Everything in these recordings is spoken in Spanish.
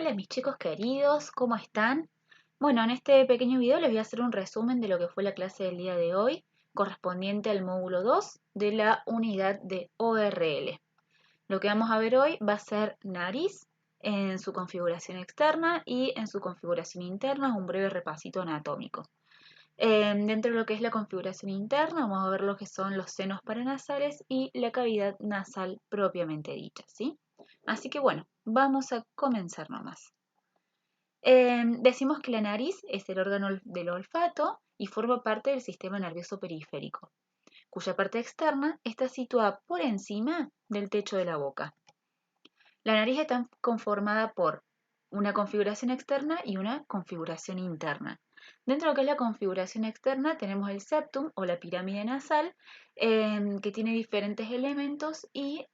Hola mis chicos queridos, ¿cómo están? Bueno, en este pequeño video les voy a hacer un resumen de lo que fue la clase del día de hoy, correspondiente al módulo 2 de la unidad de ORL. Lo que vamos a ver hoy va a ser nariz en su configuración externa y en su configuración interna, un breve repasito anatómico. Dentro de lo que es la configuración interna, vamos a ver lo que son los senos paranasales y la cavidad nasal propiamente dicha, ¿sí? Así que bueno, vamos a comenzar nomás. Decimos que la nariz es el órgano del olfato y forma parte del sistema nervioso periférico, cuya parte externa está situada por encima del techo de la boca. La nariz está conformada por una configuración externa y una configuración interna. Dentro de lo que es la configuración externa tenemos el septum o la pirámide nasal, que tiene diferentes elementos y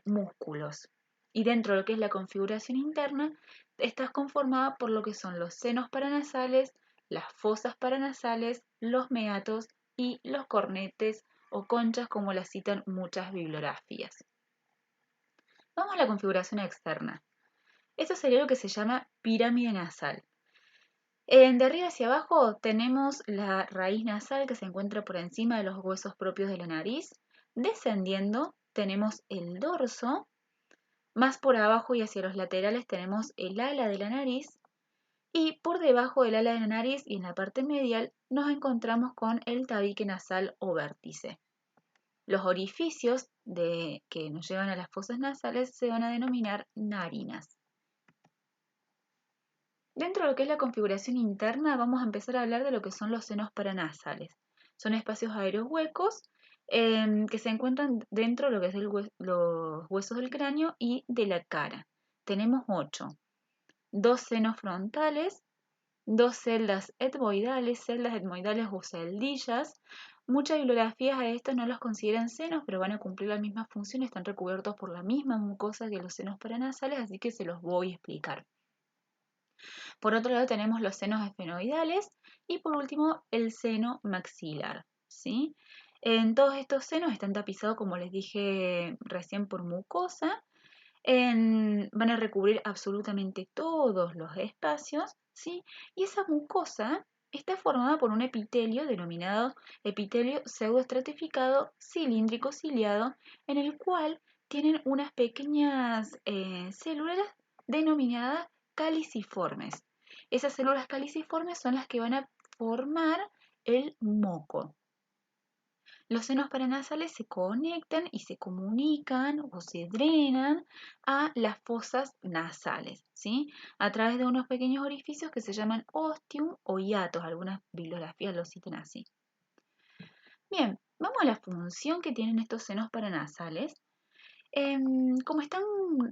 músculos. Y dentro de lo que es la configuración interna, está conformada por lo que son los senos paranasales, las fosas paranasales, los meatos y los cornetes o conchas, como las citan muchas bibliografías. Vamos a la configuración externa. Esto sería lo que se llama pirámide nasal. De arriba hacia abajo tenemos la raíz nasal que se encuentra por encima de los huesos propios de la nariz. Descendiendo tenemos el dorso. Más por abajo y hacia los laterales tenemos el ala de la nariz. Y por debajo del ala de la nariz y en la parte medial nos encontramos con el tabique nasal o vértice. Los orificios que nos llevan a las fosas nasales se van a denominar narinas. Dentro de lo que es la configuración interna, vamos a empezar a hablar de lo que son los senos paranasales. Son espacios aéreos huecos que se encuentran dentro de lo que es los huesos del cráneo y de la cara. Tenemos 8. 2 senos frontales, 2 celdas etmoidales o celdillas. Muchas bibliografías a estos no los consideran senos, pero van a cumplir la misma función, están recubiertos por la misma mucosa que los senos paranasales, así que se los voy a explicar. Por otro lado tenemos los senos esfenoidales y por último el seno maxilar, ¿sí? En todos estos senos están tapizados, como les dije recién, por mucosa. Van a recubrir absolutamente todos los espacios, ¿sí? Y esa mucosa está formada por un epitelio denominado epitelio pseudoestratificado cilíndrico ciliado, en el cual tienen unas pequeñas células denominadas caliciformes. Esas células caliciformes son las que van a formar el moco. Los senos paranasales se conectan y se comunican o se drenan a las fosas nasales, ¿sí? A través de unos pequeños orificios que se llaman ostium o hiatos. Algunas bibliografías lo citan así. Bien, vamos a la función que tienen estos senos paranasales. Como están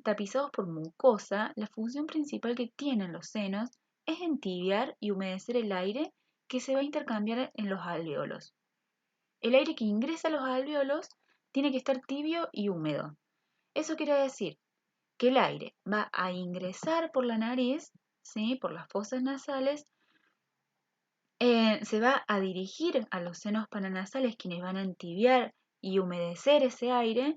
tapizados por mucosa, la función principal que tienen los senos es entibiar y humedecer el aire que se va a intercambiar en los alvéolos. El aire que ingresa a los alvéolos tiene que estar tibio y húmedo. Eso quiere decir que el aire va a ingresar por la nariz, ¿sí? Por las fosas nasales, se va a dirigir a los senos paranasales, quienes van a entibiar y humedecer ese aire,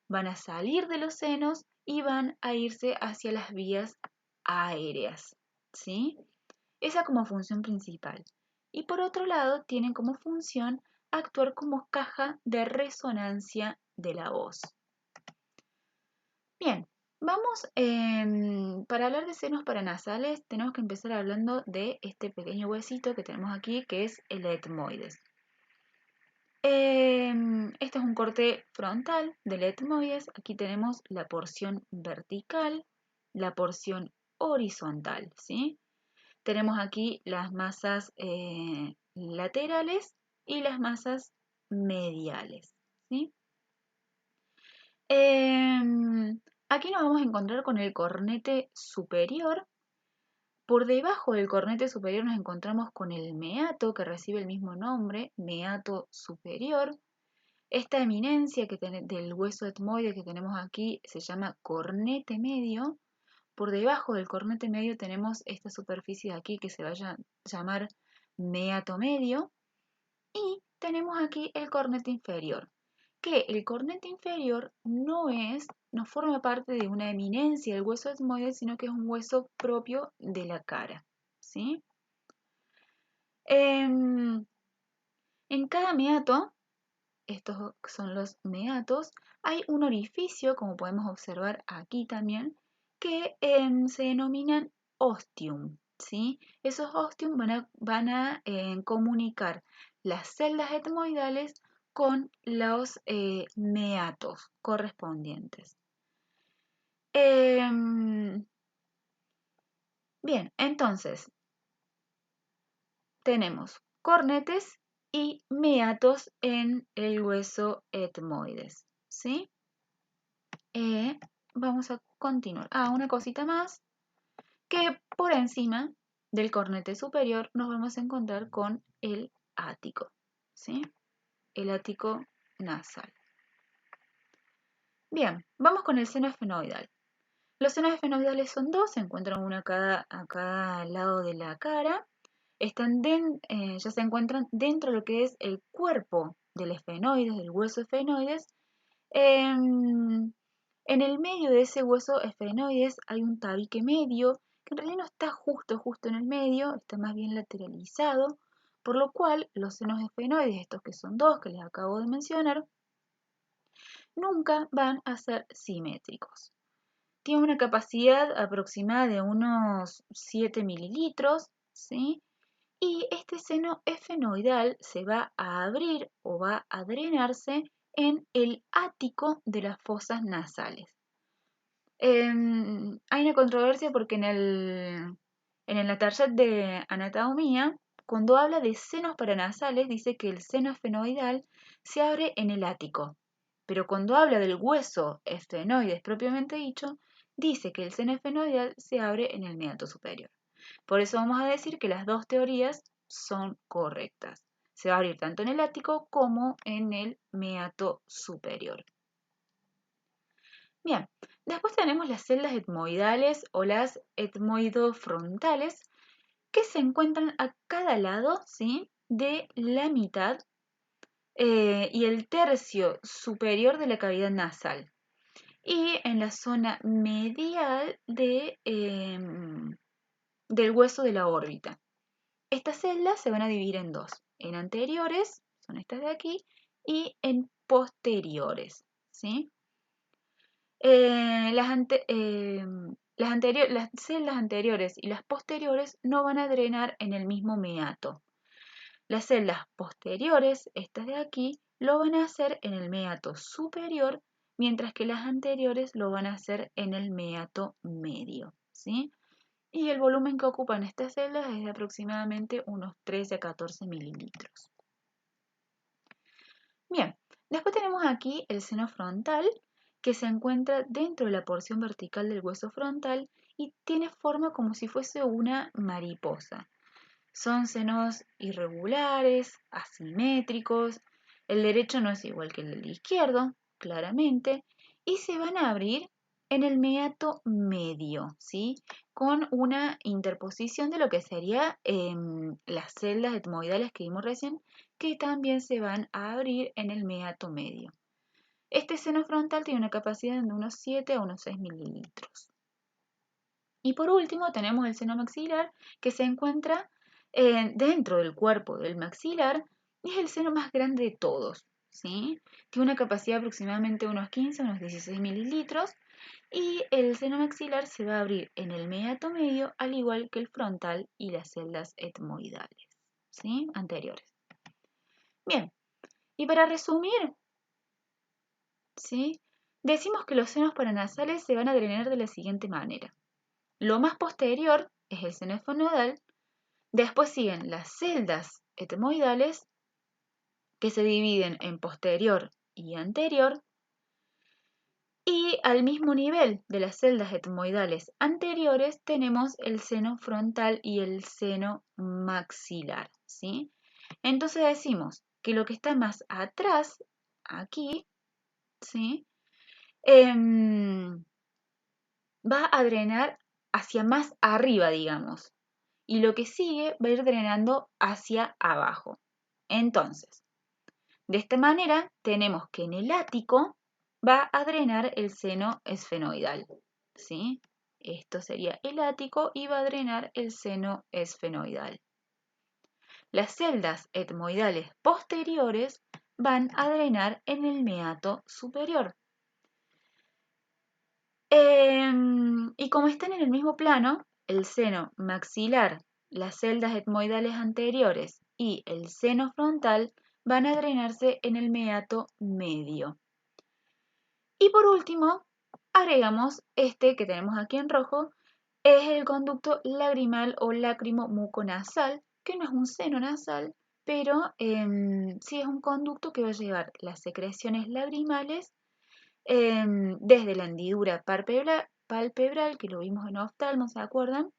van a salir de los senos y van a irse hacia las vías aéreas, ¿sí? Esa como función principal. Y por otro lado, tienen como función actuar como caja de resonancia de la voz. Bien, vamos, para hablar de senos paranasales, tenemos que empezar hablando de este pequeño huesito que tenemos aquí, que es el etmoides. Este es un corte frontal del etmoides. Aquí tenemos la porción vertical, la porción horizontal, ¿sí? Tenemos aquí las masas laterales y las masas mediales, ¿sí? Aquí nos vamos a encontrar con el cornete superior. Por debajo del cornete superior nos encontramos con el meato, que recibe el mismo nombre, meato superior. Esta eminencia del hueso etmoide que tenemos aquí se llama cornete medio. Por debajo del cornete medio tenemos esta superficie de aquí que se va a llamar meato medio. Y tenemos aquí el cornete inferior, que el cornete inferior no forma parte de una eminencia del hueso etmoide, sino que es un hueso propio de la cara, ¿sí? En cada meato, estos son los meatos, hay un orificio, como podemos observar aquí también, que se denominan ostium, ¿sí? Esos ostium van a comunicar las celdas etmoidales con los meatos correspondientes. Bien, entonces tenemos cornetes y meatos en el hueso etmoides, ¿sí? Vamos a continuar. Una cosita más, que por encima del cornete superior nos vamos a encontrar con el ático, ¿sí? El ático nasal. Bien, vamos con el seno esfenoidal. Los senos esfenoidales son dos, se encuentran uno a cada lado de la cara. Ya se encuentran dentro de lo que es el cuerpo del esfenoides, del hueso esfenoides. En el medio de ese hueso esfenoides hay un tabique medio, que en realidad no está justo en el medio, está más bien lateralizado, por lo cual los senos esfenoides, estos que son dos que les acabo de mencionar, nunca van a ser simétricos. Tiene una capacidad aproximada de unos 7 mililitros, ¿sí? Y este seno esfenoidal se va a abrir o va a drenarse en el ático de las fosas nasales. Hay una controversia porque en el taller de anatomía, cuando habla de senos paranasales, dice que el seno esfenoidal se abre en el ático. Pero cuando habla del hueso esfenoides propiamente dicho, dice que el seno esfenoidal se abre en el meato superior. Por eso vamos a decir que las dos teorías son correctas. Se va a abrir tanto en el ático como en el meato superior. Bien, después tenemos las celdas etmoidales o las etmoidofrontales que se encuentran a cada lado, ¿sí?, de la mitad y el tercio superior de la cavidad nasal y en la zona medial del hueso de la órbita. Estas celdas se van a dividir en dos, en anteriores, son estas de aquí, y en posteriores, ¿sí? Las celdas anteriores y las posteriores no van a drenar en el mismo meato. Las celdas posteriores, estas de aquí, lo van a hacer en el meato superior, mientras que las anteriores lo van a hacer en el meato medio, ¿sí? Y el volumen que ocupan estas celdas es de aproximadamente unos 13 a 14 mililitros. Bien, después tenemos aquí el seno frontal, que se encuentra dentro de la porción vertical del hueso frontal y tiene forma como si fuese una mariposa. Son senos irregulares, asimétricos, el derecho no es igual que el izquierdo, claramente, y se van a abrir en el meato medio, ¿sí?, con una interposición de lo que serían las celdas etmoidales que vimos recién, que también se van a abrir en el meato medio. Este seno frontal tiene una capacidad de unos 7 a unos 6 mililitros. Y por último tenemos el seno maxilar, que se encuentra dentro del cuerpo del maxilar y es el seno más grande de todos, ¿sí? Tiene una capacidad de aproximadamente unos 15 a unos 16 mililitros y el seno maxilar se va a abrir en el meato medio al igual que el frontal y las celdas etmoidales, ¿sí?, anteriores. Bien, y para resumir, ¿sí?, decimos que los senos paranasales se van a drenar de la siguiente manera. Lo más posterior es el seno esfenoidal, después siguen las celdas etmoidales que se dividen en posterior y anterior y al mismo nivel de las celdas etmoidales anteriores tenemos el seno frontal y el seno maxilar, ¿sí? Entonces decimos que lo que está más atrás, aquí, ¿sí?, va a drenar hacia más arriba, digamos, y lo que sigue va a ir drenando hacia abajo. Entonces, De esta manera tenemos que en el ático va a drenar el seno esfenoidal, ¿sí? Esto sería el ático y va a drenar el seno esfenoidal. Las celdas etmoidales posteriores van a drenar en el meato superior. Y como están en el mismo plano, el seno maxilar, las celdas etmoidales anteriores y el seno frontal van a drenarse en el meato medio. Y por último, agregamos este que tenemos aquí en rojo, es el conducto lagrimal o lacrimo-muconasal, que no es un seno nasal, pero sí es un conducto que va a llevar las secreciones lagrimales desde la hendidura palpebral, que lo vimos en oftalmo, ¿se acuerdan?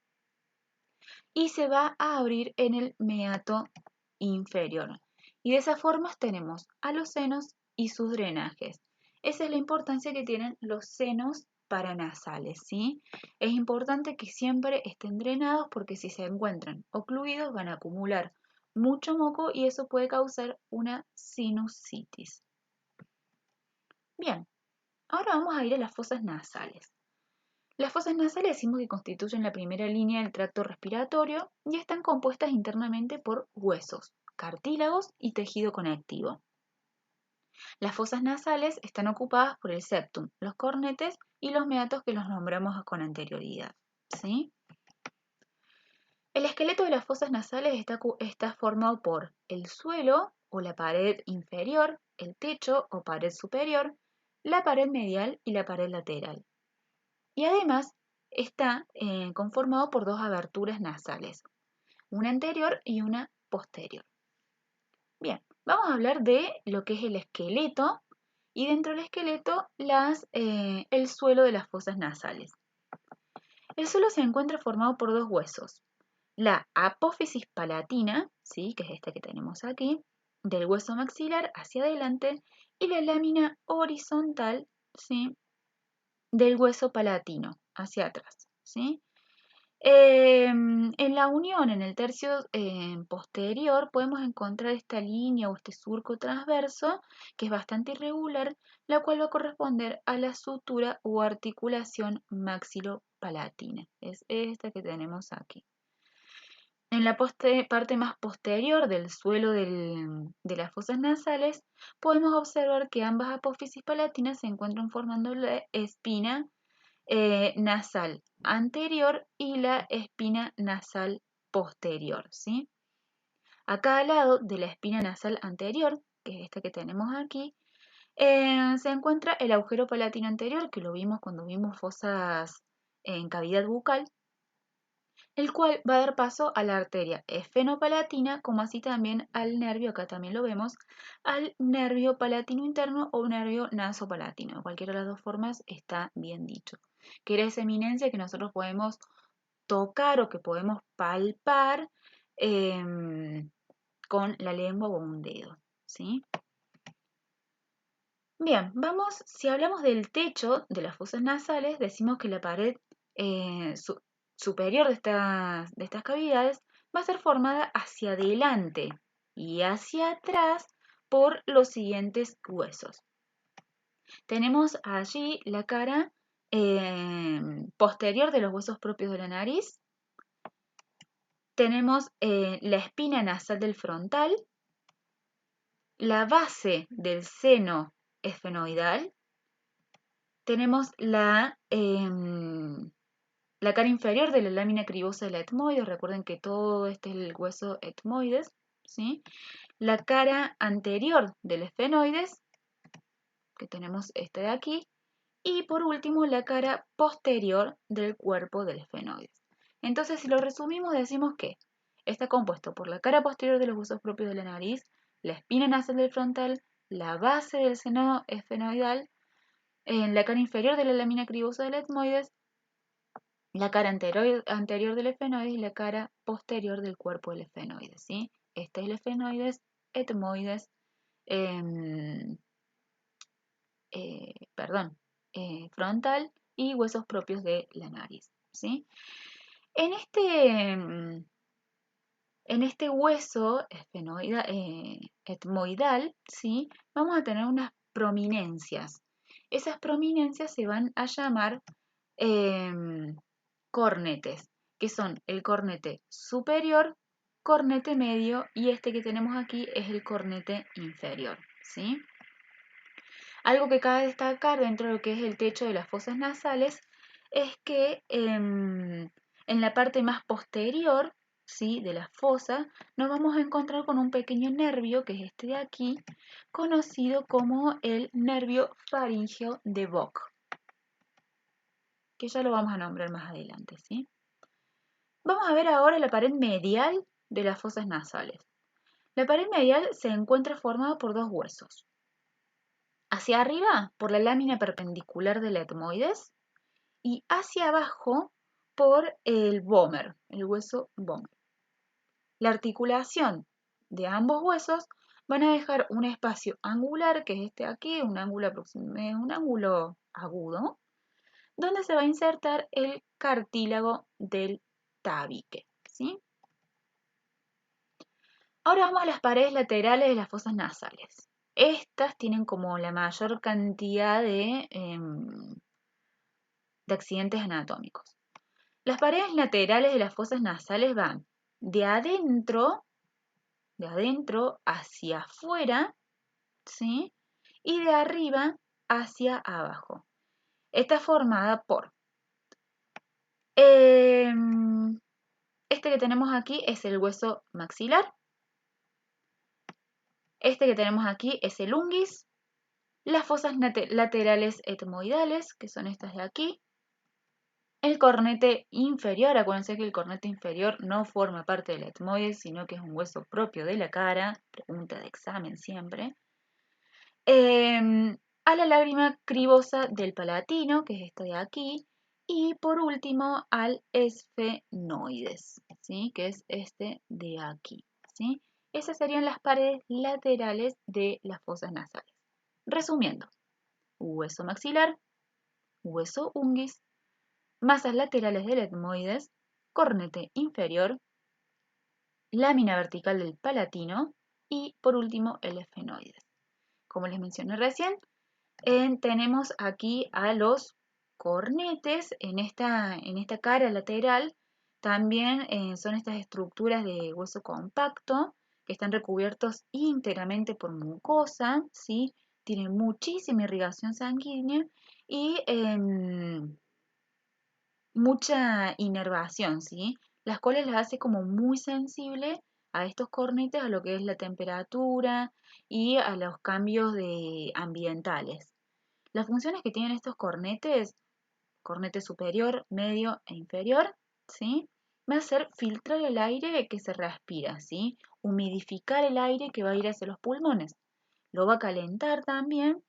Y se va a abrir en el meato inferior. Y de esa forma tenemos a los senos y sus drenajes. Esa es la importancia que tienen los senos paranasales, ¿sí? Es importante que siempre estén drenados porque si se encuentran ocluidos van a acumular mucho moco y eso puede causar una sinusitis. Bien, ahora vamos a ir a las fosas nasales. Las fosas nasales decimos que constituyen la primera línea del tracto respiratorio y están compuestas internamente por huesos, cartílagos y tejido conectivo. Las fosas nasales están ocupadas por el septum, los cornetes y los meatos que los nombramos con anterioridad, ¿sí? El esqueleto de las fosas nasales está formado por el suelo o la pared inferior, el techo o pared superior, la pared medial y la pared lateral. Y además está conformado por dos aberturas nasales, una anterior y una posterior. Bien, vamos a hablar de lo que es el esqueleto y dentro del esqueleto el suelo de las fosas nasales. El suelo se encuentra formado por dos huesos, la apófisis palatina, ¿sí? Que es esta que tenemos aquí, del hueso maxilar hacia adelante y la lámina horizontal, ¿sí? Del hueso palatino hacia atrás, ¿sí? En la unión, en el tercio posterior, podemos encontrar esta línea o este surco transverso que es bastante irregular, la cual va a corresponder a la sutura o articulación maxilopalatina. Es esta que tenemos aquí. En la parte más posterior del suelo de las fosas nasales, podemos observar que ambas apófisis palatinas se encuentran formando la espina nasal anterior y la espina nasal posterior, ¿sí? A cada lado de la espina nasal anterior, que es esta que tenemos aquí, se encuentra el agujero palatino anterior, que lo vimos cuando vimos fosas en cavidad bucal, el cual va a dar paso a la arteria esfenopalatina, como así también al nervio, acá también lo vemos, al nervio palatino interno o nervio nasopalatino. Cualquiera de las dos formas está bien dicho. Que era esa eminencia que nosotros podemos tocar o que podemos palpar con la lengua o un dedo, ¿sí? Bien, si hablamos del techo de las fosas nasales, decimos que la pared superior de estas cavidades va a ser formada hacia adelante y hacia atrás por los siguientes huesos. Tenemos allí la cara posterior de los huesos propios de la nariz. Tenemos la espina nasal del frontal, la base del seno esfenoidal. Tenemos la cara inferior de la lámina cribosa del etmoides. Recuerden que todo este es el hueso etmoides, ¿sí? La cara anterior del esfenoides, que tenemos este de aquí. Y por último, la cara posterior del cuerpo del esfenoides. Entonces, si lo resumimos, decimos que está compuesto por la cara posterior de los huesos propios de la nariz, la espina nasal del frontal, la base del seno esfenoidal, en la cara inferior de la lámina cribosa del etmoides, la cara anterior del esfenoides y la cara posterior del cuerpo del esfenoides, ¿sí? Este es el esfenoides, etmoides, frontal y huesos propios de la nariz, ¿sí? En en este hueso etmoidal, ¿sí? Vamos a tener unas prominencias. Esas prominencias se van a llamar cornetes, que son el cornete superior, cornete medio y este que tenemos aquí es el cornete inferior, ¿sí? Algo que cabe destacar dentro de lo que es el techo de las fosas nasales es que en la parte más posterior, ¿sí?, de la fosa nos vamos a encontrar con un pequeño nervio, que es este de aquí, conocido como el nervio faríngeo de Vogt, que ya lo vamos a nombrar más adelante, ¿sí? Vamos a ver ahora la pared medial de las fosas nasales. La pared medial se encuentra formada por dos huesos. Hacia arriba, por la lámina perpendicular del etmoides, y hacia abajo por el vómer, el hueso vómer. La articulación de ambos huesos van a dejar un espacio angular, que es este aquí, un ángulo agudo, donde se va a insertar el cartílago del tabique, ¿sí? Ahora vamos a las paredes laterales de las fosas nasales. Estas tienen como la mayor cantidad de accidentes anatómicos. Las paredes laterales de las fosas nasales van de adentro hacia afuera, ¿sí? Y de arriba hacia abajo. Está formada por este que tenemos aquí es el hueso maxilar. Este que tenemos aquí es el unguis. Las fosas laterales etmoidales, que son estas de aquí. El cornete inferior, acuérdense que el cornete inferior no forma parte del etmoides, sino que es un hueso propio de la cara, pregunta de examen siempre. A la lágrima cribosa del palatino, que es esta de aquí, y por último al esfenoides, ¿sí?, que es este de aquí, ¿sí? Esas serían las paredes laterales de las fosas nasales. Resumiendo, hueso maxilar, hueso unguis, masas laterales del etmoides, cornete inferior, lámina vertical del palatino y por último el esfenoides. Como les mencioné recién, tenemos aquí a los cornetes en esta cara lateral. También son estas estructuras de hueso compacto que están recubiertos íntegramente por mucosa, ¿sí? Tienen muchísima irrigación sanguínea y mucha inervación, ¿sí? Las cuales las hace como muy sensible a estos cornetes, a lo que es la temperatura y a los cambios ambientales. Las funciones que tienen estos cornetes, cornete superior, medio e inferior, ¿sí?, va a ser filtrar el aire que se respira, ¿sí?, humidificar el aire que va a ir hacia los pulmones, lo va a calentar también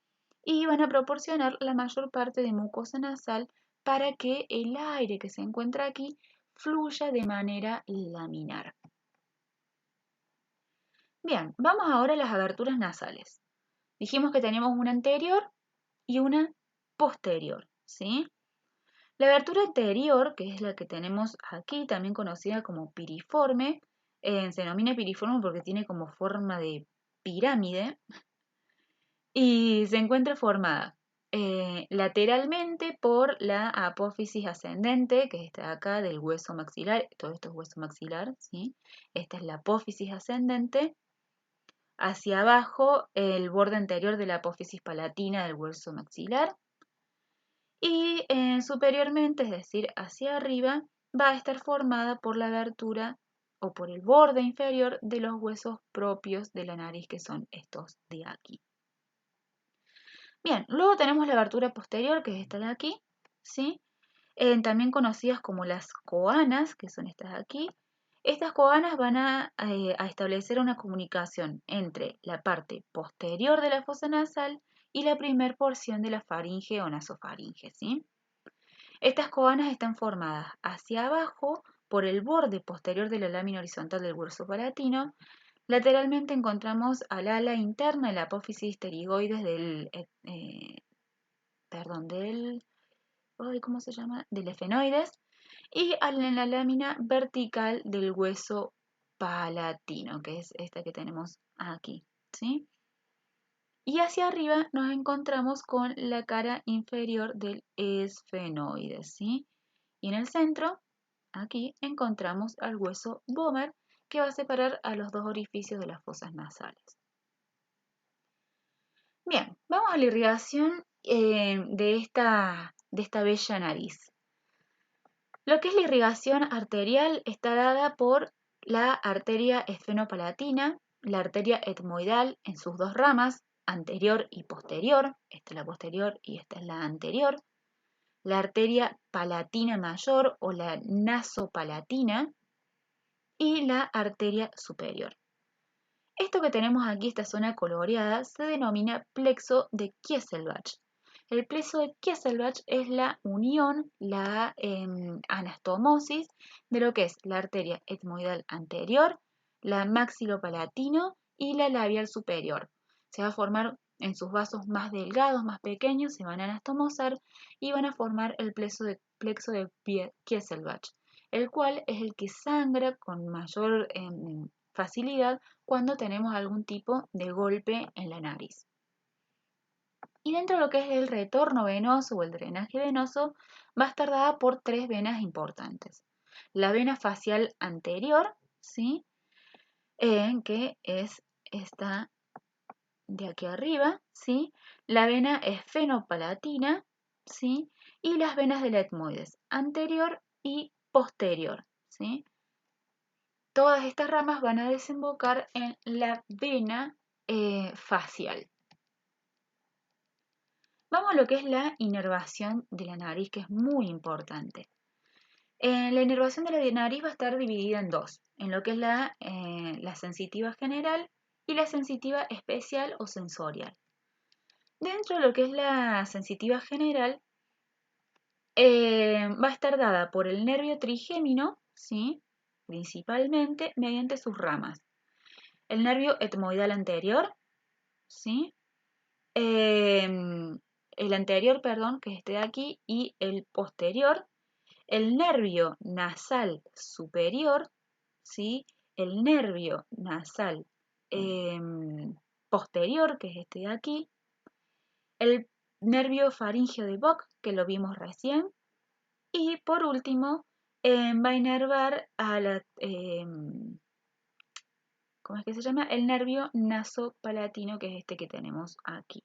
y van a proporcionar la mayor parte de mucosa nasal para que el aire que se encuentra aquí fluya de manera laminar. Bien, vamos ahora a las aberturas nasales. Dijimos que tenemos una anterior y una posterior, ¿sí? La abertura anterior, que es la que tenemos aquí, también conocida como piriforme, se denomina piriforme porque tiene como forma de pirámide y se encuentra formada lateralmente por la apófisis ascendente, que es esta de acá del hueso maxilar. Todo esto es hueso maxilar, ¿sí? Esta es la apófisis ascendente. Hacia abajo, el borde anterior de la apófisis palatina del hueso maxilar. Y superiormente, es decir, hacia arriba, va a estar formada por la abertura o por el borde inferior de los huesos propios de la nariz, que son estos de aquí. Bien, luego tenemos la abertura posterior, que es esta de aquí, ¿sí? También conocidas como las coanas, que son estas de aquí. Estas coanas van a establecer una comunicación entre la parte posterior de la fosa nasal y la primer porción de la faringe o nasofaringe, ¿sí? Estas coanas están formadas hacia abajo por el borde posterior de la lámina horizontal del hueso palatino. Lateralmente encontramos al ala interna de la apófisis pterigoides ¿cómo se llama?, del esfenoides, y en la lámina vertical del hueso palatino, que es esta que tenemos aquí, ¿sí? Y hacia arriba nos encontramos con la cara inferior del esfenoides, ¿sí? Y en el centro, aquí, encontramos al hueso vomer, que va a separar a los dos orificios de las fosas nasales. Bien, vamos a la irrigación de esta bella nariz. Lo que es la irrigación arterial está dada por la arteria esfenopalatina, la arteria etmoidal en sus dos ramas, anterior y posterior, esta es la posterior y esta es la anterior, la arteria palatina mayor o la nasopalatina y la arteria superior. Esto que tenemos aquí, esta zona coloreada, se denomina plexo de Kieselbach. El plexo de Kieselbach es la unión, la anastomosis de lo que es la arteria etmoidal anterior, la maxilopalatino y la labial superior. Se va a formar en sus vasos más delgados, más pequeños, se van a anastomosar y van a formar el plexo de Kieselbach, el cual es el que sangra con mayor facilidad cuando tenemos algún tipo de golpe en la nariz. Y dentro de lo que es el retorno venoso o el drenaje venoso, va a estar dada por tres venas importantes. La vena facial anterior, ¿sí? Que es esta de aquí arriba, ¿sí? La vena esfenopalatina, ¿sí? Y las venas del etmoides, anterior y posterior, ¿sí? Todas estas ramas van a desembocar en la vena facial. Vamos a lo que es la inervación de la nariz, que es muy importante. La inervación de la nariz va a estar dividida en dos, en lo que es la sensitiva general y la sensitiva especial o sensorial. Dentro de lo que es la sensitiva general, va a estar dada por el nervio trigémino, ¿sí? Principalmente mediante sus ramas. El nervio etmoidal anterior, ¿sí? El anterior, perdón, que es este de aquí, y el posterior, el nervio nasal superior, ¿sí? El nervio nasal posterior, que es este de aquí, el nervio faríngeo de Bock, que lo vimos recién, y por último, va a inervar a la... ¿cómo es que se llama? El nervio nasopalatino, que es este que tenemos aquí.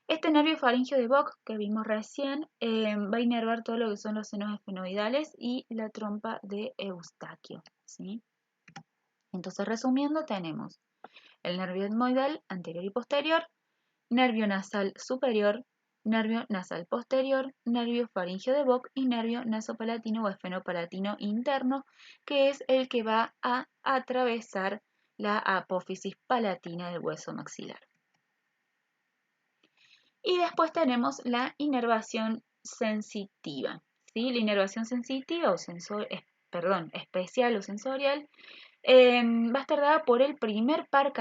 Este nervio faríngeo de Bock que vimos recién va a inervar todo lo que son los senos esfenoidales y la trompa de Eustaquio, ¿sí? Entonces, resumiendo, tenemos el nervio etmoidal anterior y posterior, nervio nasal superior, nervio nasal posterior, nervio faríngeo de Bock y nervio nasopalatino o esfenopalatino interno, que es el que va a atravesar la apófisis palatina del hueso maxilar. Y después tenemos la inervación sensitiva, ¿sí? La inervación sensitiva o especial o sensorial va a estar dada por el primer par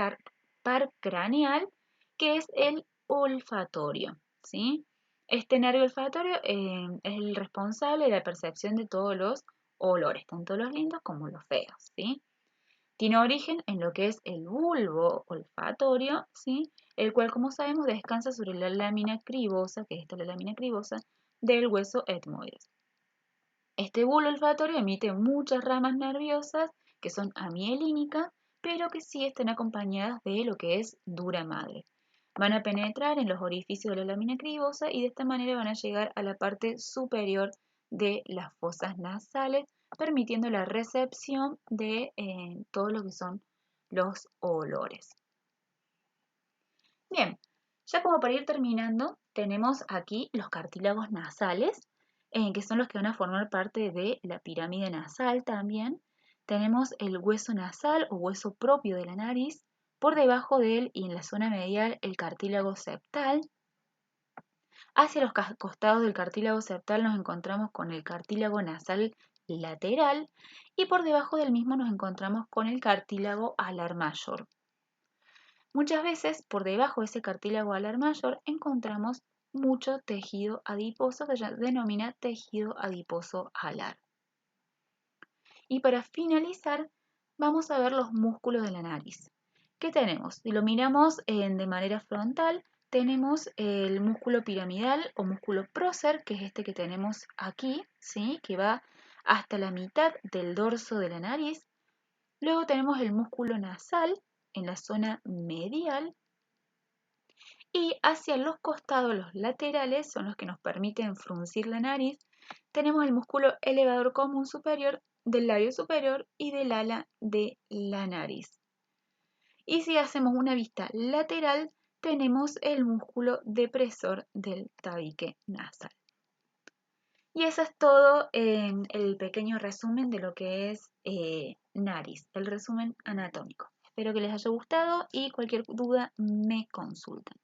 craneal, que es el olfatorio, ¿sí? Este nervio olfatorio es el responsable de la percepción de todos los olores, tanto los lindos como los feos, ¿sí? Tiene origen en lo que es el bulbo olfatorio, ¿sí? El cual, como sabemos, descansa sobre la lámina cribosa, que es esta la lámina cribosa, del hueso etmoides. Este bulbo olfatorio emite muchas ramas nerviosas que son amielínicas, pero que sí están acompañadas de lo que es dura madre. Van a penetrar en los orificios de la lámina cribosa y de esta manera van a llegar a la parte superior de las fosas nasales, permitiendo la recepción de todo lo que son los olores. Bien, ya como para ir terminando, tenemos aquí los cartílagos nasales, que son los que van a formar parte de la pirámide nasal también. Tenemos el hueso nasal o hueso propio de la nariz, por debajo de él y en la zona medial el cartílago septal. Hacia los costados del cartílago septal nos encontramos con el cartílago nasal lateral y por debajo del mismo nos encontramos con el cartílago alar mayor. Muchas veces por debajo de ese cartílago alar mayor encontramos mucho tejido adiposo que se denomina tejido adiposo alar. Y para finalizar vamos a ver los músculos de la nariz. ¿Qué tenemos? Si lo miramos de manera frontal, tenemos el músculo piramidal o músculo prócer, que es este que tenemos aquí, ¿sí? Que va hasta la mitad del dorso de la nariz. Luego tenemos el músculo nasal en la zona medial y hacia los costados, los laterales, son los que nos permiten fruncir la nariz. Tenemos el músculo elevador común superior del labio superior y del ala de la nariz. Y si hacemos una vista lateral, tenemos el músculo depresor del tabique nasal. Y eso es todo en el pequeño resumen de lo que es nariz, el resumen anatómico. Espero que les haya gustado y cualquier duda me consultan.